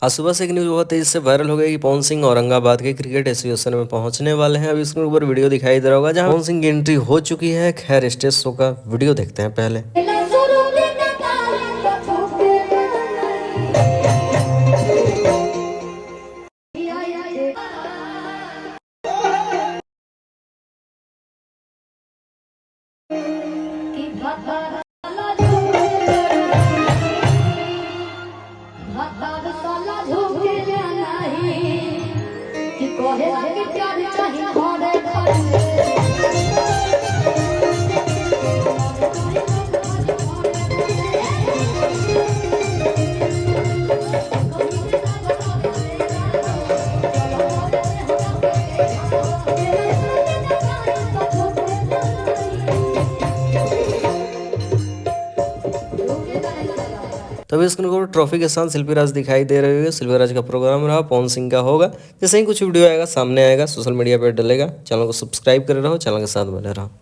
आज सुबह से एक न्यूज़ बहुत तेजी से वायरल हो गई कि पवन सिंह औरंगाबाद के क्रिकेट एसोसिएशन में पहुंचने वाले हैं। अभी इसके ऊपर वीडियो दिखाई दे रहा होगा जहां पवन सिंह की एंट्री हो चुकी है। खैर स्टेज शो का वीडियो देखते हैं पहले। तभी स्क्रीन को ट्रॉफी के साथ शिल्पी राज दिखाई दे रही है। शिल्पी राज का प्रोग्राम रहा, पवन सिंह का होगा। जैसे ही कुछ वीडियो आएगा सामने आएगा, सोशल मीडिया पर डलेगा। चैनल को सब्सक्राइब करे रहो, चैनल के साथ बने रहो।